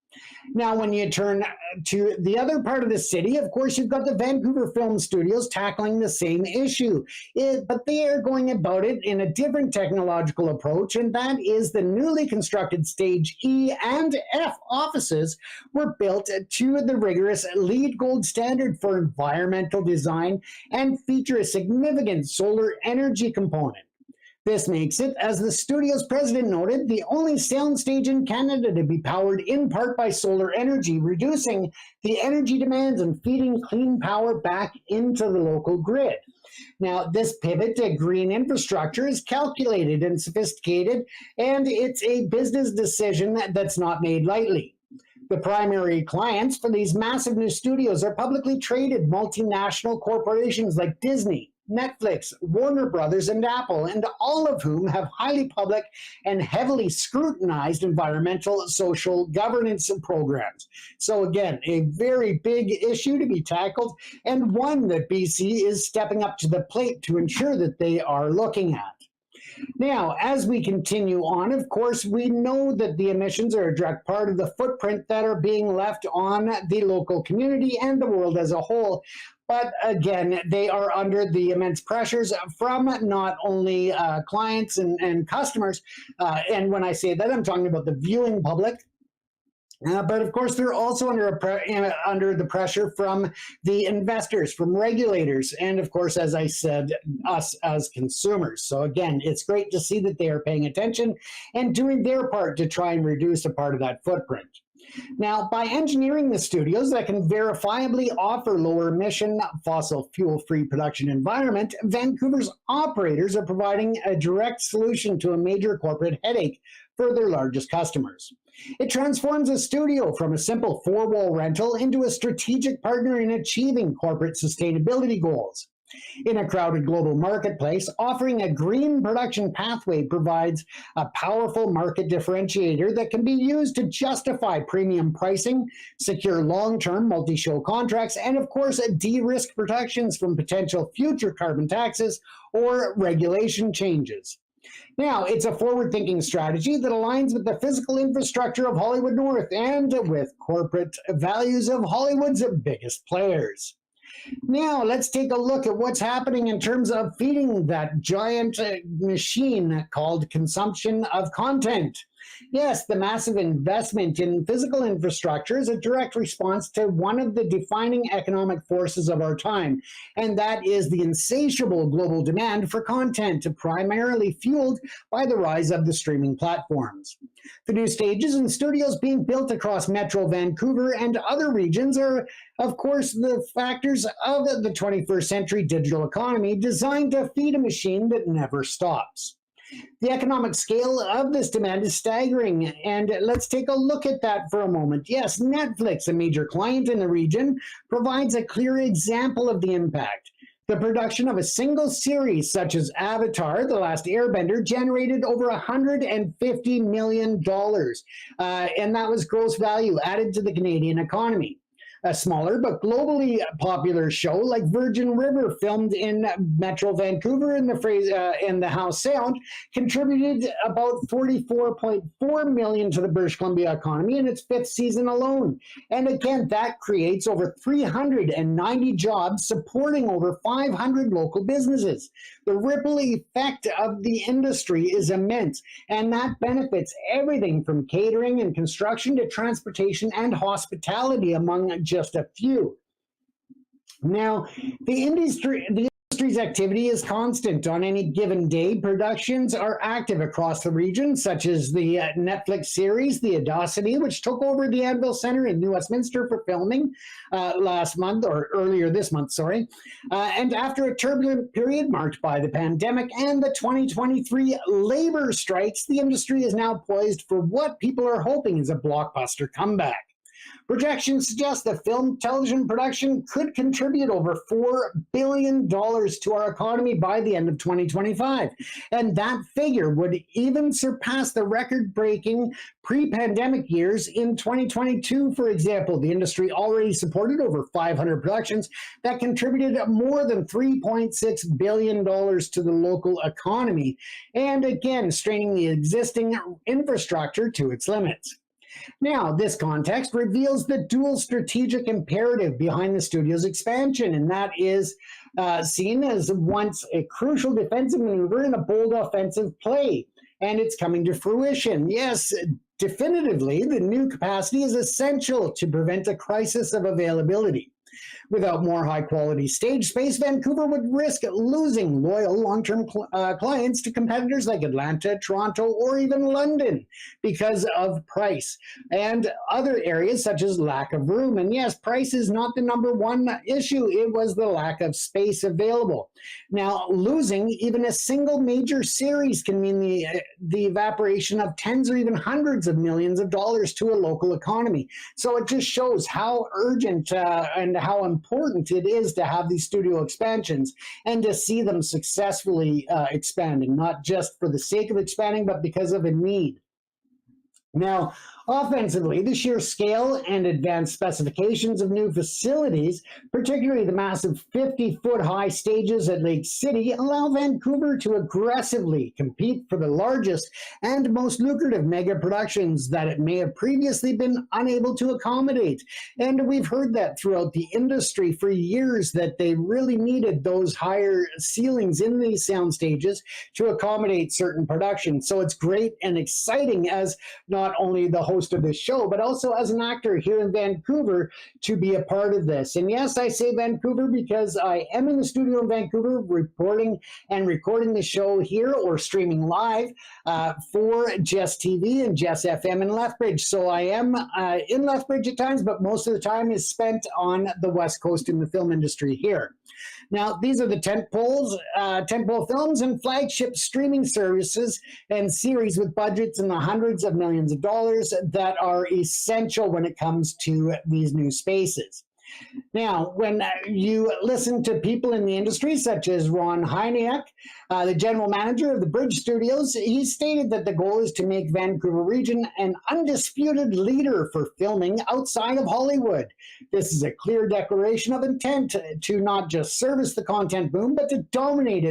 Now, when you turn to the other part of the city, of course, you've got the Vancouver Film Studios tackling the same issue, but they are going about it in a different technological approach, and that is the newly constructed Stage E and F offices were built to the rigorous LEED Gold standard for environmental design and feature a significant solar energy component. This makes it, as the studio's president noted, the only soundstage in Canada to be powered in part by solar energy, reducing the energy demands and feeding clean power back into the local grid. Now, this pivot to green infrastructure is calculated and sophisticated, and it's a business decision that's not made lightly. The primary clients for these massive new studios are publicly traded multinational corporations like Disney, Netflix, Warner Brothers, and Apple, and all of whom have highly public and heavily scrutinized environmental social governance programs. So again, a very big issue to be tackled, and one that BC is stepping up to the plate to ensure that they are looking at. Now, as we continue on, of course, we know that the emissions are a direct part of the footprint that are being left on the local community and the world as a whole. But again, they are under the immense pressures from not only clients and customers, and when I say that, I'm talking about the viewing public, but of course, they're also under the pressure from the investors, from regulators, and of course, as I said, us as consumers. So again, it's great to see that they are paying attention and doing their part to try and reduce a part of that footprint. Now, by engineering the studios that can verifiably offer lower emission, fossil fuel-free production environment, Vancouver's operators are providing a direct solution to a major corporate headache for their largest customers. It transforms a studio from a simple four-wall rental into a strategic partner in achieving corporate sustainability goals. In a crowded global marketplace, offering a green production pathway provides a powerful market differentiator that can be used to justify premium pricing, secure long-term multi-show contracts, and of course, de-risk protections from potential future carbon taxes or regulation changes. Now, it's a forward-thinking strategy that aligns with the physical infrastructure of Hollywood North and with corporate values of Hollywood's biggest players. Now, let's take a look at what's happening in terms of feeding that giant machine called consumption of content. Yes, the massive investment in physical infrastructure is a direct response to one of the defining economic forces of our time, and that is the insatiable global demand for content, primarily fueled by the rise of the streaming platforms. The new stages and studios being built across Metro Vancouver and other regions are, of course, the factors of the 21st century digital economy designed to feed a machine that never stops. The economic scale of this demand is staggering, and let's take a look at that for a moment. Yes, Netflix, a major client in the region, provides a clear example of the impact. The production of a single series such as Avatar, The Last Airbender, generated over $150 million, and that was gross value added to the Canadian economy. A smaller but globally popular show like Virgin River, filmed in Metro Vancouver in the Howe Sound, contributed about $44.4 million to the British Columbia economy in its fifth season alone. And again, that creates over 390 jobs, supporting over 500 local businesses. The ripple effect of the industry is immense, and that benefits everything from catering and construction to transportation and hospitality, among just a few. Now, the industry's activity is constant. On any given day, productions are active across the region, such as the Netflix series The Audacity, which took over the Anvil Centre in New Westminster for filming earlier this month, and after a turbulent period marked by the pandemic and the 2023 labor strikes, the industry is now poised for what people are hoping is a blockbuster comeback. Projections suggest that film television production could contribute over $4 billion to our economy by the end of 2025. And that figure would even surpass the record-breaking pre-pandemic years in 2022, for example. The industry already supported over 500 productions that contributed more than $3.6 billion to the local economy, and again, straining the existing infrastructure to its limits. Now, this context reveals the dual strategic imperative behind the studio's expansion, and that is seen as once a crucial defensive maneuver and a bold offensive play, and it's coming to fruition. Yes, definitively, the new capacity is essential to prevent a crisis of availability. Without more high-quality stage space, Vancouver would risk losing loyal long-term clients to competitors like Atlanta, Toronto, or even London because of price, and other areas such as lack of room. And yes, price is not the number one issue. It was the lack of space available. Now, losing even a single major series can mean the evaporation of tens or even hundreds of millions of dollars to a local economy. So it just shows how urgent and how important it is to have these studio expansions and to see them successfully expanding, not just for the sake of expanding, but because of a need. Now, offensively, the sheer scale and advanced specifications of new facilities, particularly the massive 50-foot-high stages at Lake City, allow Vancouver to aggressively compete for the largest and most lucrative mega productions that it may have previously been unable to accommodate. And we've heard that throughout the industry for years, that they really needed those higher ceilings in these sound stages to accommodate certain productions. So it's great and exciting as not only the host of this show, but also as an actor here in Vancouver to be a part of this. And yes, I say Vancouver because I am in the studio in Vancouver reporting and recording the show here or streaming live for Jess TV and Jess FM in Lethbridge. So I am in Lethbridge at times, but most of the time is spent on the West Coast in the film industry here. Now, these are the tentpole films and flagship streaming services and series with budgets in the hundreds of millions of dollars that are essential when it comes to these new spaces. Now, when you listen to people in the industry, such as Ron Hyniak, the general manager of the Bridge Studios, he stated that the goal is to make Vancouver region an undisputed leader for filming outside of Hollywood. This is a clear declaration of intent to not just service the content boom, but to dominating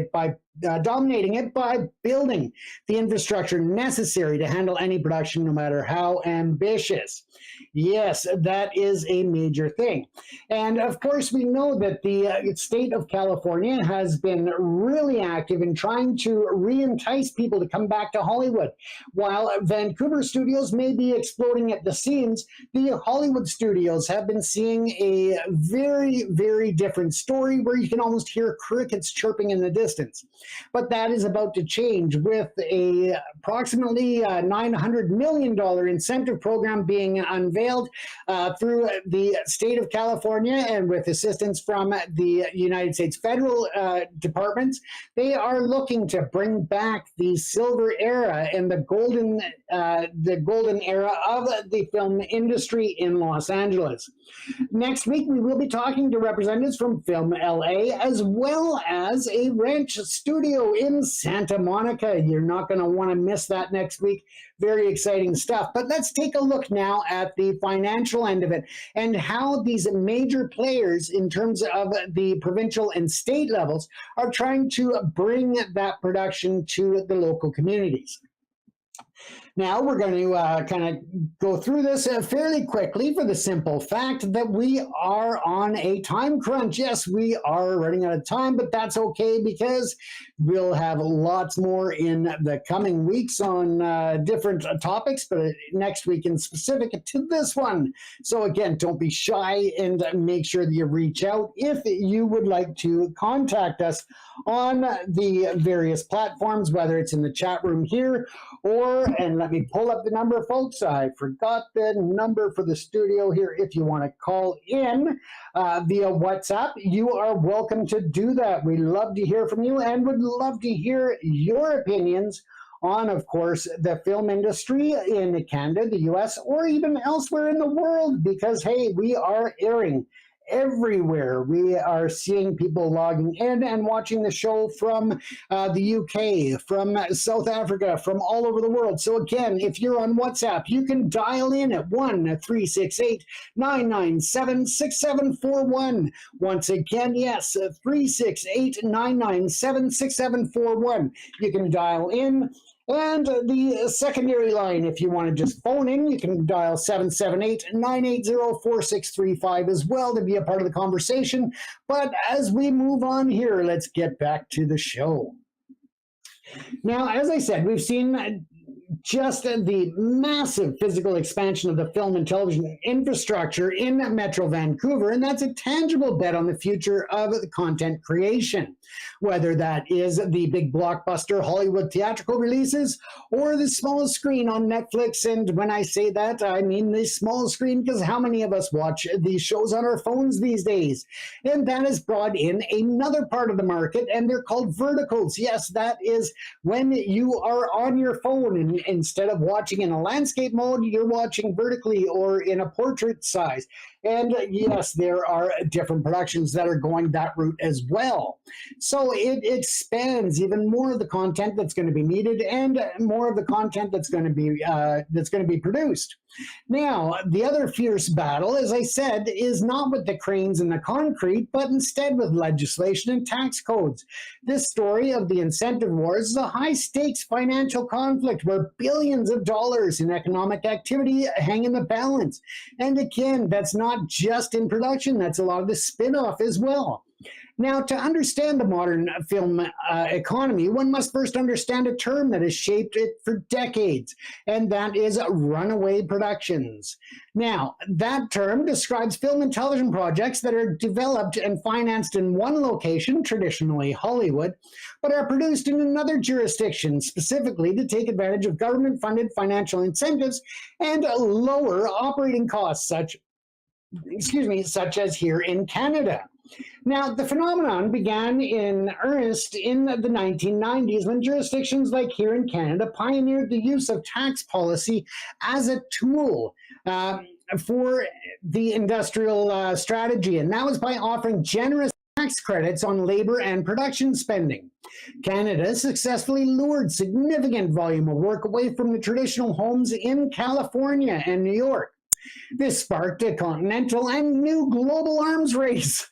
it by building the infrastructure necessary to handle any production, no matter how ambitious. Yes, that is a major thing. And of course, we know that the state of California has been really active in trying to re-entice people to come back to Hollywood. While Vancouver studios may be exploding at the seams, the Hollywood studios have been seeing a very, very different story where you can almost hear crickets chirping in the distance. But that is about to change with a approximately $900 million incentive program being unveiled through the state of California and with assistance from the United States federal departments. They are looking to bring back the silver era and the golden era of the film industry in Los Angeles. Next week, we will be talking to representatives from Film LA as well as a ranch studio in Santa Monica. You're not going to want to miss that next week. Very exciting stuff. But let's take a look now at the financial end of it and how these major players in terms of the provincial and state levels are trying to bring that production to the local communities. Now, we're going to kind of go through this fairly quickly for the simple fact that we are on a time crunch. Yes, we are running out of time, but that's okay because we'll have lots more in the coming weeks on different topics, but next week in specific to this one. So again, don't be shy and make sure that you reach out if you would like to contact us on the various platforms, whether it's in the chat room here or, and let me pull up the number, folks. I forgot the number for the studio here. If you want to call in via WhatsApp, you are welcome to do that. We love to hear from you and would love to hear your opinions on, of course, the film industry in Canada, the US, or even elsewhere in the world, because, hey, we are airing everywhere. We are seeing people logging in and watching the show from the UK, from South Africa, from all over the world. So again, if you're on WhatsApp, you can dial in at 1-368-997-6741. Once again, yes, 368-997-6741. You can dial in. And the secondary line, if you want to just phone in, you can dial 778-980-4635 as well to be a part of the conversation. But as we move on here, let's get back to the show. Now, as I said, we've seen just the massive physical expansion of the film and television infrastructure in Metro Vancouver, and that's a tangible bet on the future of content creation, whether that is the big blockbuster Hollywood theatrical releases or the small screen on Netflix. And when I say that, I mean the small screen, because how many of us watch these shows on our phones these days? And that has brought in another part of the market, and they're called verticals. Yes, that is when you are on your phone and instead of watching in a landscape mode, you're watching vertically or in a portrait size. And yes, there are different productions that are going that route as well. So it expands even more of the content that's going to be needed and more of the content that's going to be produced. Now, the other fierce battle, as I said, is not with the cranes and the concrete, but instead with legislation and tax codes. This story of the incentive wars is a high-stakes financial conflict where billions of dollars in economic activity hang in the balance. And again, that's not just in production, that's a lot of the spin-off as well. Now, to understand the modern film economy, one must first understand a term that has shaped it for decades, and that is runaway productions. Now, that term describes film and television projects that are developed and financed in one location, traditionally Hollywood, but are produced in another jurisdiction, specifically to take advantage of government-funded financial incentives and lower operating costs, such as here in Canada. Now, the phenomenon began in earnest in the 1990s when jurisdictions like here in Canada pioneered the use of tax policy as a tool for the industrial strategy, and that was by offering generous tax credits on labor and production spending. Canada successfully lured significant volume of work away from the traditional homes in California and New York. This sparked a continental and new global arms race,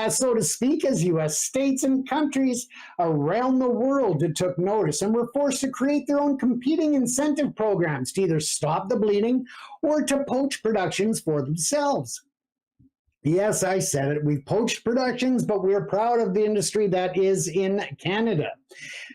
so to speak, as U.S. states and countries around the world took notice and were forced to create their own competing incentive programs to either stop the bleeding or to poach productions for themselves. Yes, I said it. We've poached productions, but we're proud of the industry that is in Canada.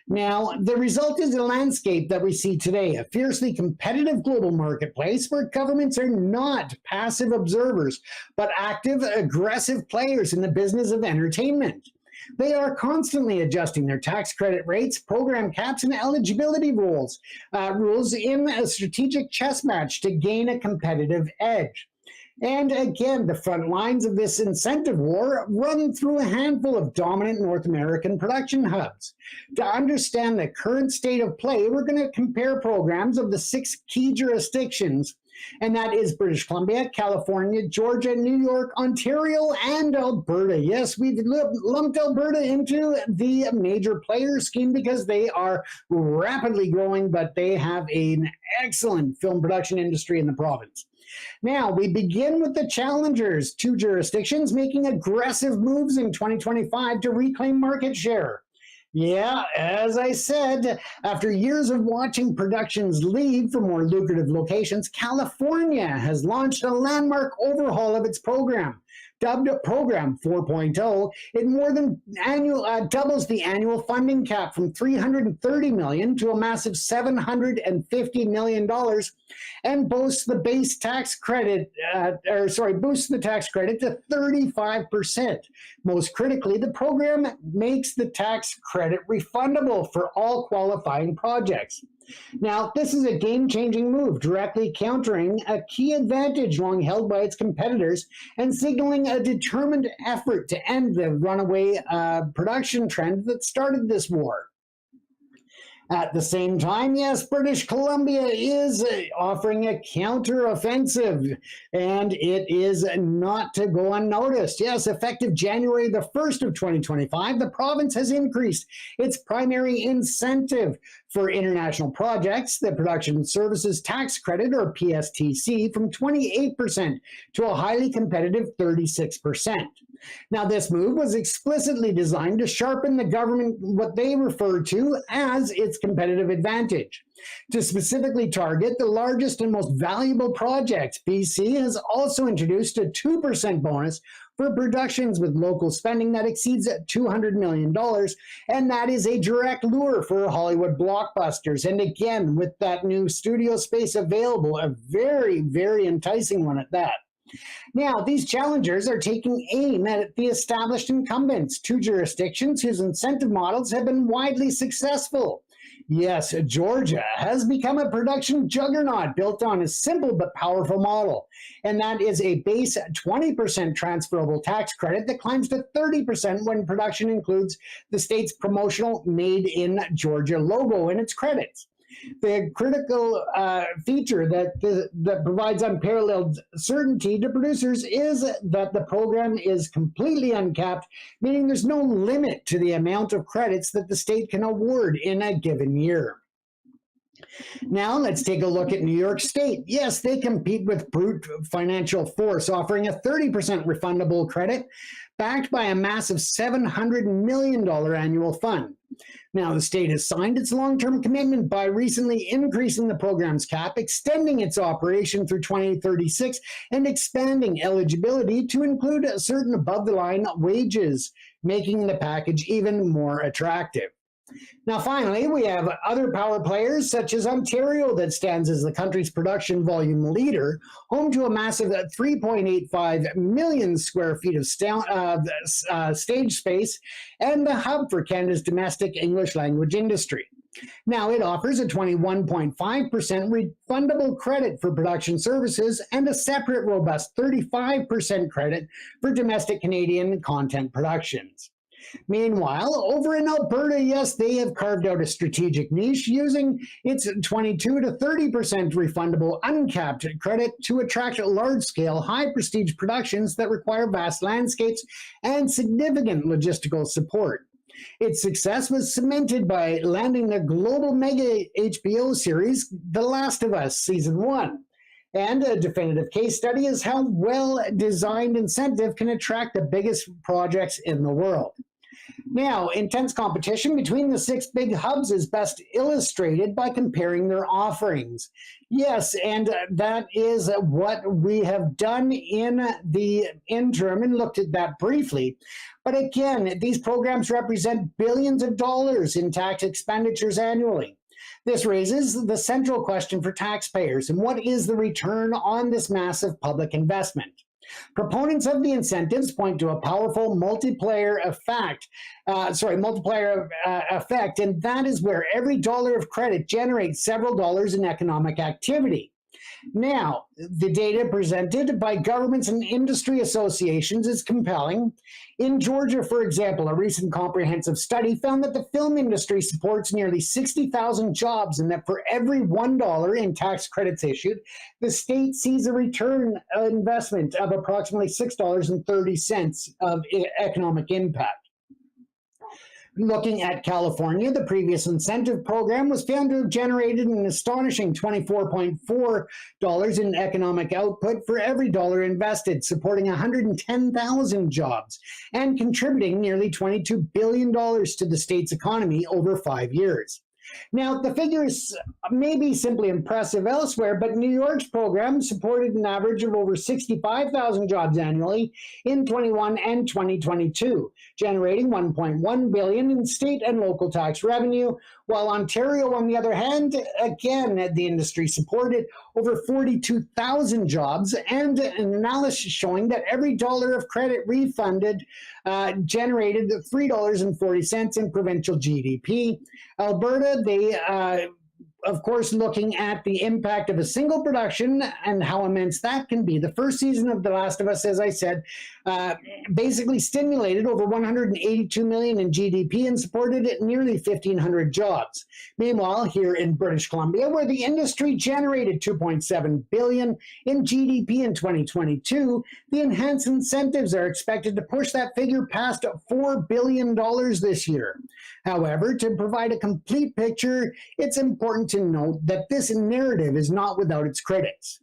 Now, the result is a landscape that we see today, a fiercely competitive global marketplace where governments are not passive observers, but active, aggressive players in the business of entertainment. They are constantly adjusting their tax credit rates, program caps, and eligibility rules in a strategic chess match to gain a competitive edge. And again, the front lines of this incentive war run through a handful of dominant North American production hubs. To understand the current state of play, we're going to compare programs of the 6 key jurisdictions, and that is British Columbia, California, Georgia, New York, Ontario, and Alberta. Yes, we've lumped Alberta into the major player scheme because they are rapidly growing, but they have an excellent film production industry in the province. Now, we begin with the challengers, 2 jurisdictions making aggressive moves in 2025 to reclaim market share. Yeah, as I said, after years of watching productions leave for more lucrative locations, California has launched a landmark overhaul of its program. Dubbed Program 4.0, it more than doubles the annual funding cap from $330 million to a massive $750 million, and boasts the base tax credit, boosts the tax credit to 35%. Most critically, the program makes the tax credit refundable for all qualifying projects. Now, this is a game-changing move, directly countering a key advantage long held by its competitors and signaling a determined effort to end the runaway production trend that started this war. At the same time, yes, British Columbia is offering a counter-offensive, and it is not to go unnoticed. Yes, effective January the 1st of 2025, the province has increased its primary incentive for international projects, the Production Services Tax Credit, or PSTC, from 28% to a highly competitive 36%. Now, this move was explicitly designed to sharpen the government, what they refer to as its competitive advantage. To specifically target the largest and most valuable projects, BC has also introduced a 2% bonus for productions with local spending that exceeds $200 million, and that is a direct lure for Hollywood blockbusters. And again, with that new studio space available, a very, very enticing one at that. Now, these challengers are taking aim at the established incumbents, 2 jurisdictions whose incentive models have been widely successful. Yes, Georgia has become a production juggernaut built on a simple but powerful model, and that is a base 20% transferable tax credit that climbs to 30% when production includes the state's promotional Made in Georgia logo in its credits. The critical feature that provides unparalleled certainty to producers is that the program is completely uncapped, meaning there's no limit to the amount of credits that the state can award in a given year. Now, let's take a look at New York State. Yes, they compete with brute financial force, offering a 30% refundable credit backed by a massive $700 million annual fund. Now, the state has signed its long-term commitment by recently increasing the program's cap, extending its operation through 2036, and expanding eligibility to include certain above-the-line wages, making the package even more attractive. Now, finally, we have other power players such as Ontario that stands as the country's production volume leader, home to a massive 3.85 million square feet of stage space and the hub for Canada's domestic English language industry. Now, it offers a 21.5% refundable credit for production services and a separate robust 35% credit for domestic Canadian content productions. Meanwhile, over in Alberta, yes, they have carved out a strategic niche using its 22 to 30% refundable uncapped credit to attract large-scale, high-prestige productions that require vast landscapes and significant logistical support. Its success was cemented by landing the global mega HBO series The Last of Us Season 1. And a definitive case study is how well-designed incentive can attract the biggest projects in the world. Now, intense competition between the 6 big hubs is best illustrated by comparing their offerings. Yes, and that is what we have done in the interim and looked at that briefly. But again, these programs represent billions of dollars in tax expenditures annually. This raises the central question for taxpayers, and what is the return on this massive public investment? Proponents of the incentives point to a powerful multiplier effect, and that is where every dollar of credit generates several dollars in economic activity. Now, the data presented by governments and industry associations is compelling. In Georgia, for example, a recent comprehensive study found that the film industry supports nearly 60,000 jobs, and that for every $1 in tax credits issued, the state sees a return investment of approximately $6.30 of economic impact. Looking at California, the previous incentive program was found to have generated an astonishing $24.4 in economic output for every dollar invested, supporting 110,000 jobs and contributing nearly $22 billion to the state's economy over 5 years. Now, the figures may be simply impressive elsewhere, but New York's program supported an average of over 65,000 jobs annually in 21 and 2022, generating $1.1 billion in state and local tax revenue, while Ontario, on the other hand, again, the industry supported over 42,000 jobs, and an analysis showing that every dollar of credit refunded generated $3.40 in provincial GDP. Alberta, they of course, looking at the impact of a single production and how immense that can be. The first season of The Last of Us, as I said, basically stimulated over $182 million in GDP and supported nearly 1,500 jobs. Meanwhile, here in British Columbia, where the industry generated $2.7 billion in GDP in 2022, the enhanced incentives are expected to push that figure past $4 billion this year. However, to provide a complete picture, it's important to note that this narrative is not without its critics.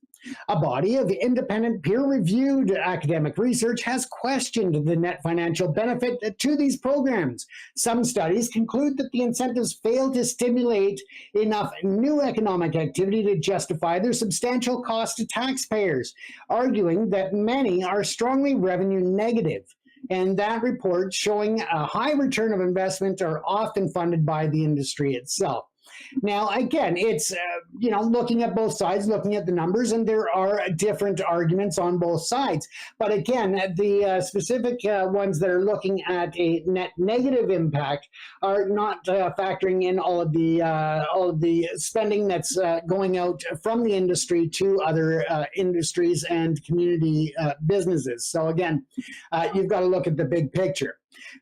A body of independent peer-reviewed academic research has questioned the net financial benefit to these programs. Some studies conclude that the incentives fail to stimulate enough new economic activity to justify their substantial cost to taxpayers, arguing that many are strongly revenue negative. And that report showing a high return of investment are often funded by the industry itself. Now, again, it's, looking at both sides, looking at the numbers, and there are different arguments on both sides. But again, the specific ones that are looking at a net negative impact are not factoring in all of the spending that's going out from the industry to other industries and community businesses. So again, you've got to look at the big picture.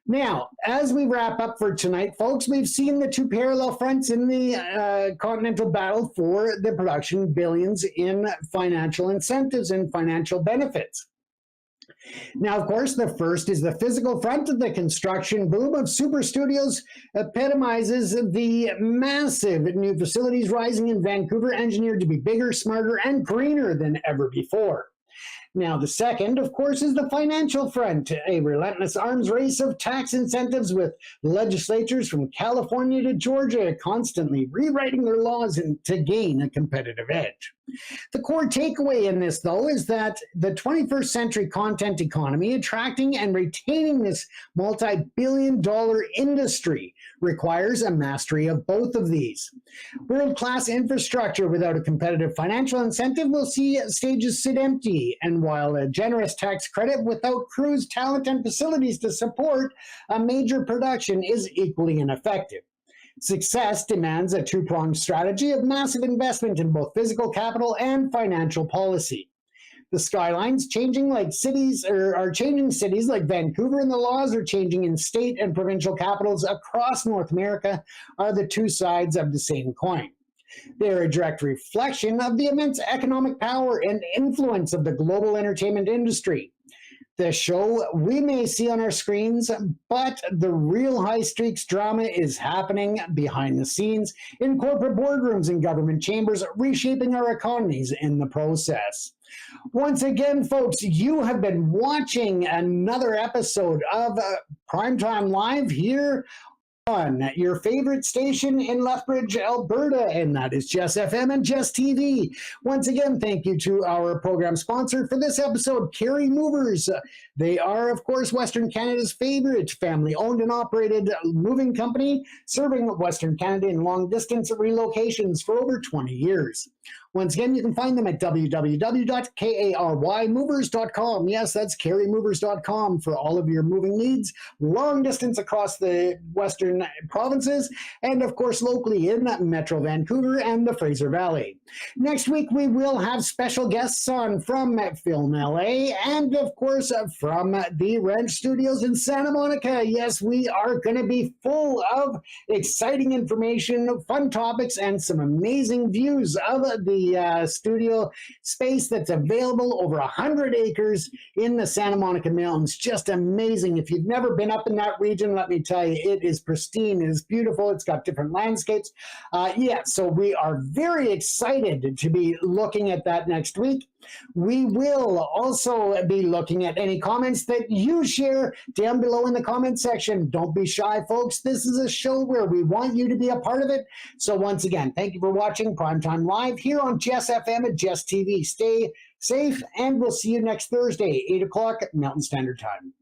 Now, as we wrap up for tonight, folks, we've seen the two parallel fronts in the continental battle for the production billions in financial incentives and financial benefits. Now, of course, the first is the physical front. Of the construction boom of super studios epitomizes the massive new facilities rising in Vancouver, engineered to be bigger, smarter, and greener than ever before. Now, the second, of course, is the financial front, a relentless arms race of tax incentives with legislatures from California to Georgia constantly rewriting their laws to gain a competitive edge. The core takeaway in this, though, is that the 21st century content economy, attracting and retaining this multi-billion-dollar industry, requires a mastery of both of these. World-class infrastructure without a competitive financial incentive will see stages sit empty, and while a generous tax credit without crews, talent, and facilities to support a major production is equally ineffective. Success demands a two-pronged strategy of massive investment in both physical capital and financial policy. The skylines changing like cities are changing cities like Vancouver, and the laws are changing in state and provincial capitals across North America are the two sides of the same coin. They are a direct reflection of the immense economic power and influence of the global entertainment industry. The show we may see on our screens, but the real high-stakes drama is happening behind the scenes in corporate boardrooms and government chambers, reshaping our economies in the process. Once again, folks, you have been watching another episode of Primetime Live here on your favorite station in Lethbridge, Alberta, and that is Jess FM and Jess TV. Once again, thank you to our program sponsor for this episode, Carey Movers. They are, of course, Western Canada's favorite family-owned and operated moving company, serving Western Canada in long-distance relocations for over 20 years. Once again, you can find them at www.karymovers.com. Yes, that's karymovers.com for all of your moving needs, long distance across the western provinces, and of course locally in Metro Vancouver and the Fraser Valley. Next week, we will have special guests on from Film LA and of course from the Ranch Studios in Santa Monica. Yes, we are going to be full of exciting information, fun topics, and some amazing views of the studio space that's available over 100 acres in the Santa Monica Mountains. Just amazing. If you've never been up in that region, let me tell you, it is pristine, it is beautiful, it's got different landscapes. So we are very excited to be looking at that next week. We will also be looking at any comments that you share down below in the comment section. Don't be shy, folks. This is a show where we want you to be a part of it. So once again, thank you for watching Primetime Live here on Jess FM and Jess TV. Stay safe, and we'll see you next Thursday, 8 o'clock Mountain Standard Time.